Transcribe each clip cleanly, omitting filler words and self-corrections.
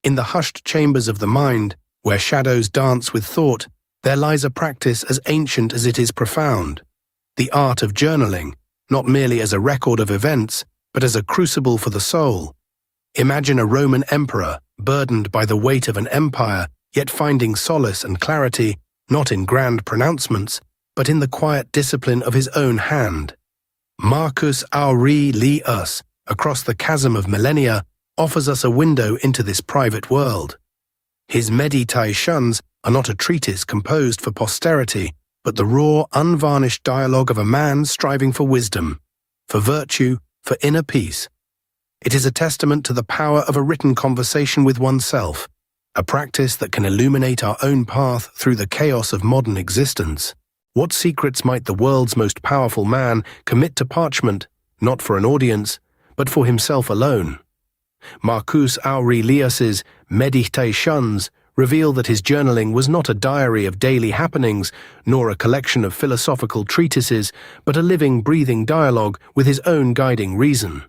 In the hushed chambers of the mind, where shadows dance with thought, there lies a practice as ancient as it is profound. The art of journaling, not merely as a record of events, but as a crucible for the soul. Imagine a Roman emperor, burdened by the weight of an empire, yet finding solace and clarity, not in grand pronouncements, but in the quiet discipline of his own hand. Marcus Aurelius, across the chasm of millennia, offers us a window into this private world. His Meditations are not a treatise composed for posterity, but the raw, unvarnished dialogue of a man striving for wisdom, for virtue, for inner peace. It is a testament to the power of a written conversation with oneself, a practice that can illuminate our own path through the chaos of modern existence. What secrets might the world's most powerful man commit to parchment, not for an audience, but for himself alone? Marcus Aurelius's Meditations reveal that his journaling was not a diary of daily happenings, nor a collection of philosophical treatises, but a living, breathing dialogue with his own guiding reason.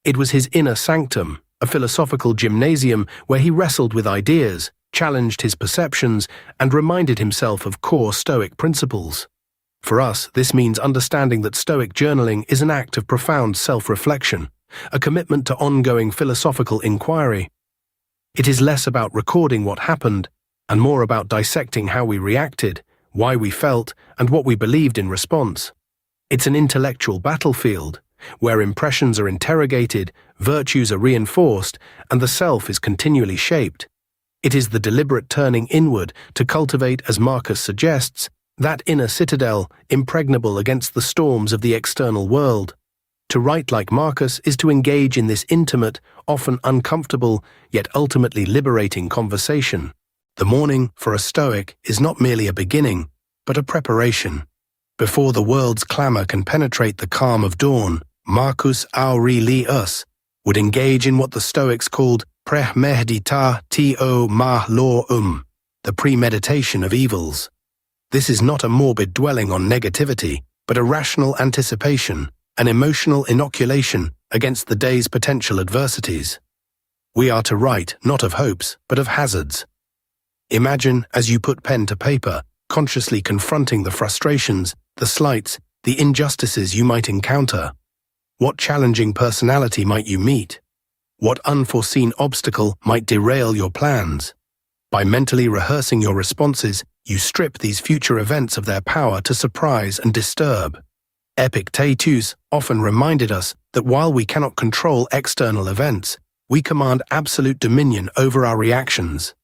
It was his inner sanctum, a philosophical gymnasium where he wrestled with ideas, challenged his perceptions, and reminded himself of core Stoic principles. For us, this means understanding that Stoic journaling is an act of profound self-reflection, a commitment to ongoing philosophical inquiry. It is less about recording what happened, and more about dissecting how we reacted, why we felt, and what we believed in response. It's an intellectual battlefield, where impressions are interrogated, virtues are reinforced, and the self is continually shaped. It is the deliberate turning inward to cultivate, as Marcus suggests, that inner citadel impregnable against the storms of the external world. To write like Marcus is to engage in this intimate, often uncomfortable, yet ultimately liberating conversation. The morning, for a Stoic, is not merely a beginning, but a preparation. Before the world's clamor can penetrate the calm of dawn, Marcus Aurelius would engage in what the Stoics called premeditatio malorum, the premeditation of evils. This is not a morbid dwelling on negativity, but a rational anticipation, an emotional inoculation against the day's potential adversities. We are to write not of hopes, but of hazards. Imagine, as you put pen to paper, consciously confronting the frustrations, the slights, the injustices you might encounter. What challenging personality might you meet? What unforeseen obstacle might derail your plans? By mentally rehearsing your responses, you strip these future events of their power to surprise and disturb. Epictetus often reminded us that while we cannot control external events, we command absolute dominion over our reactions.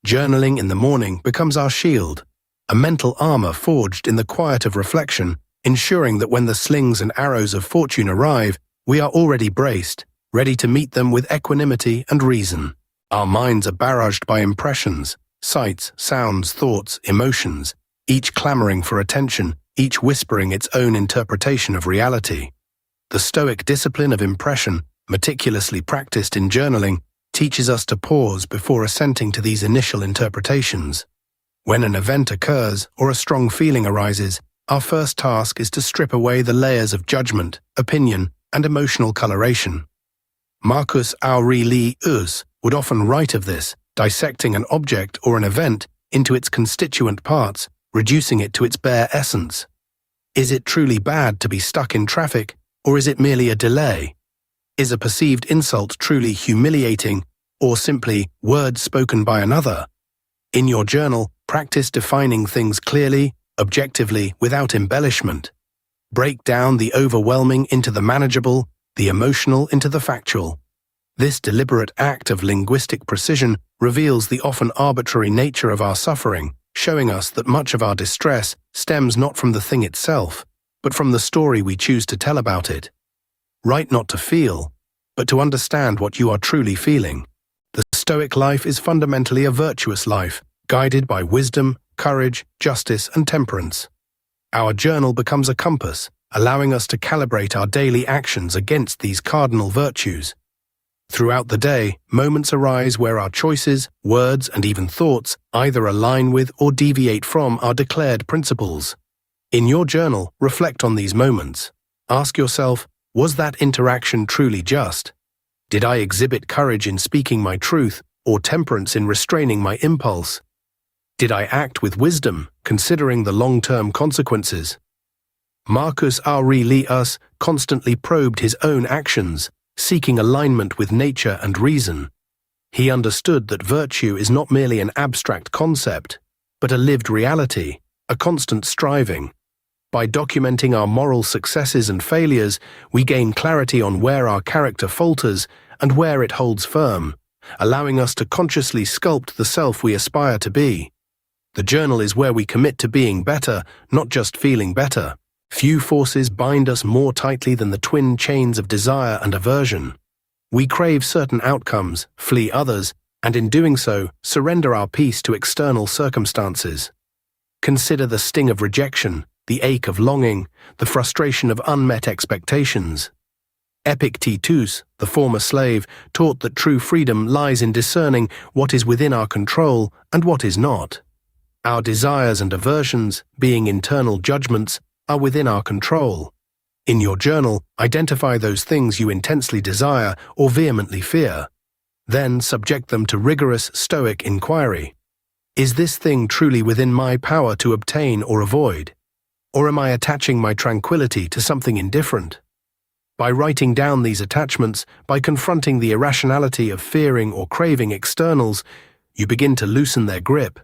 Journaling in the morning becomes our shield, a mental armor forged in the quiet of reflection, ensuring that when the slings and arrows of fortune arrive, we are already braced, ready to meet them with equanimity and reason. Our minds are barraged by impressions, sights, sounds, thoughts, emotions, each clamoring for attention, each whispering its own interpretation of reality. The Stoic discipline of impression, meticulously practiced in journaling, teaches us to pause before assenting to these initial interpretations. When an event occurs or a strong feeling arises, our first task is to strip away the layers of judgment, opinion, and emotional coloration. Marcus Aurelius would often write of this, dissecting an object or an event into its constituent parts, reducing it to its bare essence. Is it truly bad to be stuck in traffic, or is it merely a delay? Is a perceived insult truly humiliating, or simply words spoken by another? In your journal, practice defining things clearly, objectively, without embellishment. Break down the overwhelming into the manageable, the emotional into the factual. This deliberate act of linguistic precision reveals the often arbitrary nature of our suffering, showing us that much of our distress stems not from the thing itself, but from the story we choose to tell about it. Write not to feel, but to understand what you are truly feeling. The Stoic life is fundamentally a virtuous life, guided by wisdom, courage, justice, and temperance. Our journal becomes a compass, allowing us to calibrate our daily actions against these cardinal virtues. Throughout the day, moments arise where our choices, words, and even thoughts either align with or deviate from our declared principles. In your journal, reflect on these moments. Ask yourself, was that interaction truly just? Did I exhibit courage in speaking my truth, or temperance in restraining my impulse? Did I act with wisdom, considering the long-term consequences? Marcus Aurelius constantly probed his own actions, seeking alignment with nature and reason. He understood that virtue is not merely an abstract concept, but a lived reality, a constant striving. By documenting our moral successes and failures, we gain clarity on where our character falters and where it holds firm, allowing us to consciously sculpt the self we aspire to be. The journal is where we commit to being better, not just feeling better. Few forces bind us more tightly than the twin chains of desire and aversion. We crave certain outcomes, flee others, and in doing so, surrender our peace to external circumstances. Consider the sting of rejection, the ache of longing, the frustration of unmet expectations. Epictetus, the former slave, taught that true freedom lies in discerning what is within our control and what is not. Our desires and aversions, being internal judgments, are within our control. In your journal, identify those things you intensely desire or vehemently fear. Then subject them to rigorous Stoic inquiry. Is this thing truly within my power to obtain or avoid? Or am I attaching my tranquility to something indifferent? By writing down these attachments, by confronting the irrationality of fearing or craving externals, you begin to loosen their grip.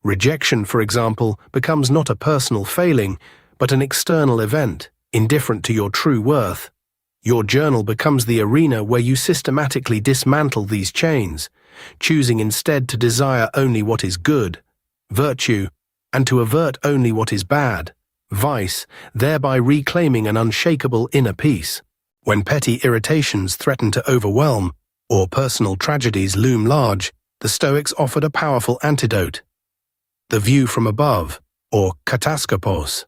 Rejection, for example, becomes not a personal failing, but an external event, indifferent to your true worth. Your journal becomes the arena where you systematically dismantle these chains, choosing instead to desire only what is good, virtue, and to avert only what is bad, vice, thereby reclaiming an unshakable inner peace. When petty irritations threaten to overwhelm, or personal tragedies loom large, the Stoics offered a powerful antidote: the view from above, or kataskopos.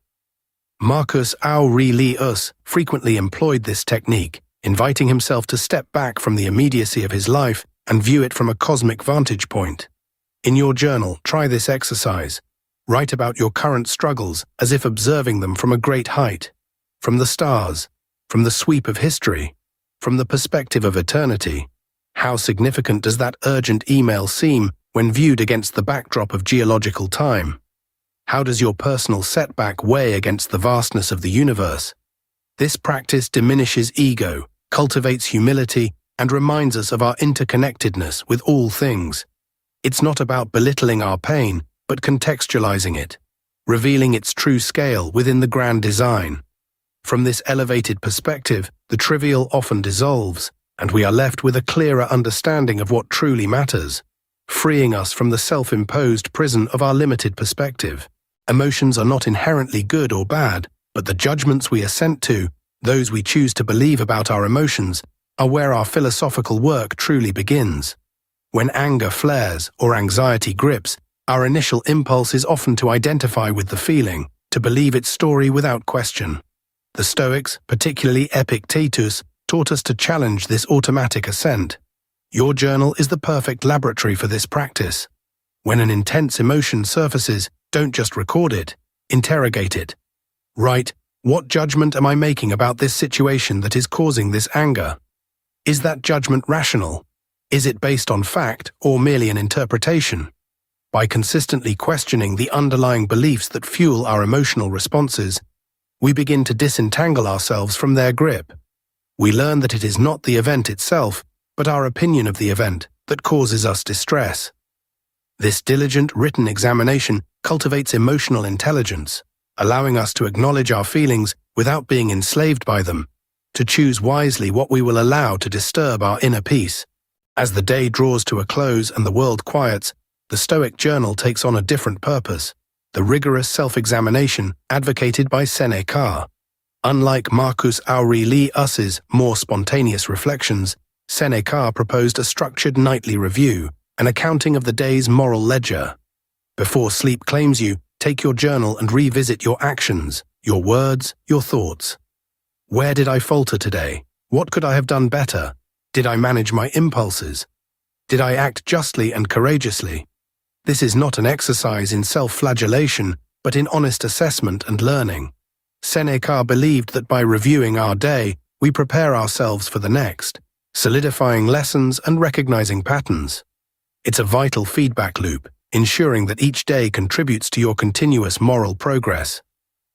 Marcus Aurelius frequently employed this technique, inviting himself to step back from the immediacy of his life and view it from a cosmic vantage point. In your journal, try this exercise. Write about your current struggles as if observing them from a great height, from the stars, from the sweep of history, from the perspective of eternity. How significant does that urgent email seem when viewed against the backdrop of geological time? How does your personal setback weigh against the vastness of the universe? This practice diminishes ego, cultivates humility, and reminds us of our interconnectedness with all things. It's not about belittling our pain, but contextualizing it, revealing its true scale within the grand design. From this elevated perspective, the trivial often dissolves, and we are left with a clearer understanding of what truly matters, freeing us from the self-imposed prison of our limited perspective. Emotions are not inherently good or bad, but the judgments we assent to, those we choose to believe about our emotions, are where our philosophical work truly begins. When anger flares or anxiety grips, our initial impulse is often to identify with the feeling, to believe its story without question. The Stoics, particularly Epictetus, taught us to challenge this automatic assent. Your journal is the perfect laboratory for this practice. When an intense emotion surfaces, don't just record it, interrogate it. Write, what judgment am I making about this situation that is causing this anger? Is that judgment rational? Is it based on fact or merely an interpretation? By consistently questioning the underlying beliefs that fuel our emotional responses, we begin to disentangle ourselves from their grip. We learn that it is not the event itself, but our opinion of the event, that causes us distress. This diligent written examination cultivates emotional intelligence, allowing us to acknowledge our feelings without being enslaved by them, to choose wisely what we will allow to disturb our inner peace. As the day draws to a close and the world quiets, the Stoic journal takes on a different purpose, the rigorous self-examination advocated by Seneca. Unlike Marcus Aurelius's more spontaneous reflections, Seneca proposed a structured nightly review, an accounting of the day's moral ledger. Before sleep claims you, take your journal and revisit your actions, your words, your thoughts. Where did I falter today? What could I have done better? Did I manage my impulses? Did I act justly and courageously? This is not an exercise in self-flagellation, but in honest assessment and learning. Seneca believed that by reviewing our day, we prepare ourselves for the next, solidifying lessons and recognizing patterns. It's a vital feedback loop, ensuring that each day contributes to your continuous moral progress.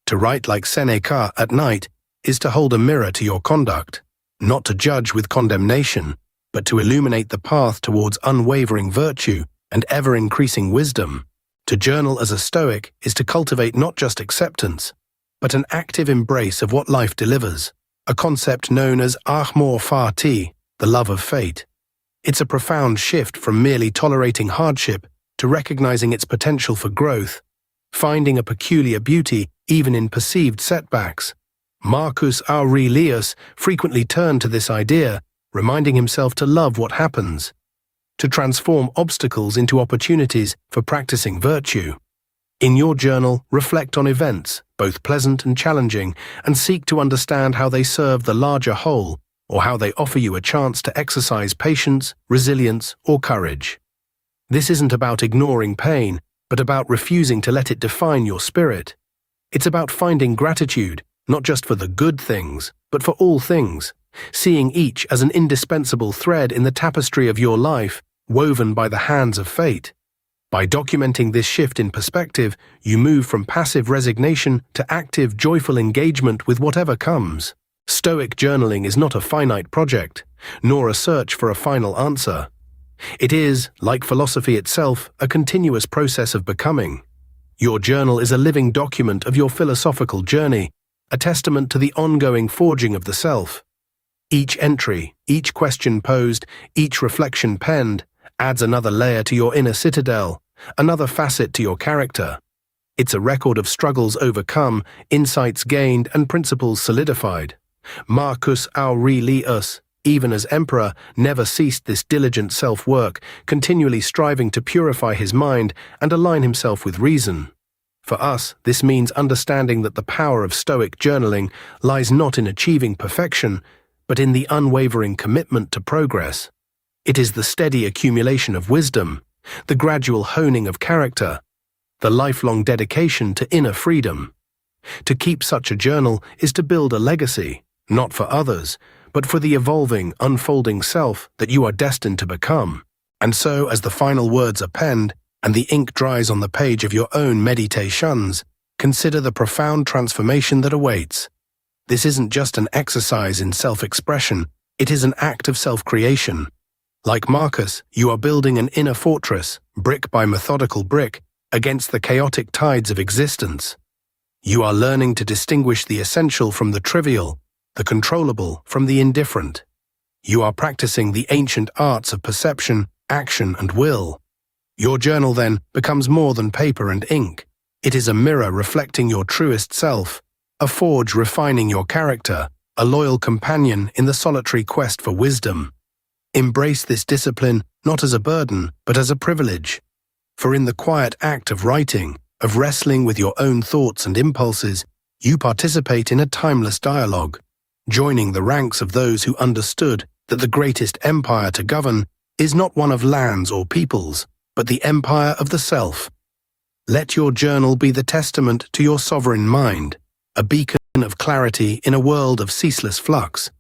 To write like Seneca at night is to hold a mirror to your conduct, not to judge with condemnation, but to illuminate the path towards unwavering virtue and ever-increasing wisdom. To journal as a Stoic is to cultivate not just acceptance, but an active embrace of what life delivers, a concept known as amor fati, the love of fate. It's a profound shift from merely tolerating hardship to recognizing its potential for growth, finding a peculiar beauty even in perceived setbacks. Marcus Aurelius frequently turned to this idea, reminding himself to love what happens, to transform obstacles into opportunities for practicing virtue. In your journal, reflect on events, both pleasant and challenging, and seek to understand how they serve the larger whole, or how they offer you a chance to exercise patience, resilience, or courage. This isn't about ignoring pain, but about refusing to let it define your spirit. It's about finding gratitude, not just for the good things, but for all things, seeing each as an indispensable thread in the tapestry of your life, woven by the hands of fate. By documenting this shift in perspective, you move from passive resignation to active, joyful engagement with whatever comes. Stoic journaling is not a finite project, nor a search for a final answer. It is, like philosophy itself, a continuous process of becoming. Your journal is a living document of your philosophical journey, a testament to the ongoing forging of the self. Each entry, each question posed, each reflection penned, adds another layer to your inner citadel, another facet to your character. It's a record of struggles overcome, insights gained, and principles solidified. Marcus Aurelius, even as emperor, never ceased this diligent self-work, continually striving to purify his mind and align himself with reason. For us, this means understanding that the power of Stoic journaling lies not in achieving perfection, but in the unwavering commitment to progress. It is the steady accumulation of wisdom, the gradual honing of character, the lifelong dedication to inner freedom. To keep such a journal is to build a legacy, not for others, but for the evolving, unfolding self that you are destined to become. And so, as the final words are penned, and the ink dries on the page of your own meditations, consider the profound transformation that awaits. This isn't just an exercise in self-expression, it is an act of self-creation. Like Marcus, you are building an inner fortress, brick by methodical brick, against the chaotic tides of existence. You are learning to distinguish the essential from the trivial, the controllable from the indifferent. You are practicing the ancient arts of perception, action, and will. Your journal, then, becomes more than paper and ink. It is a mirror reflecting your truest self, a forge refining your character, a loyal companion in the solitary quest for wisdom. Embrace this discipline not as a burden, but as a privilege. For in the quiet act of writing, of wrestling with your own thoughts and impulses, you participate in a timeless dialogue, joining the ranks of those who understood that the greatest empire to govern is not one of lands or peoples, but the empire of the self. Let your journal be the testament to your sovereign mind, a beacon of clarity in a world of ceaseless flux.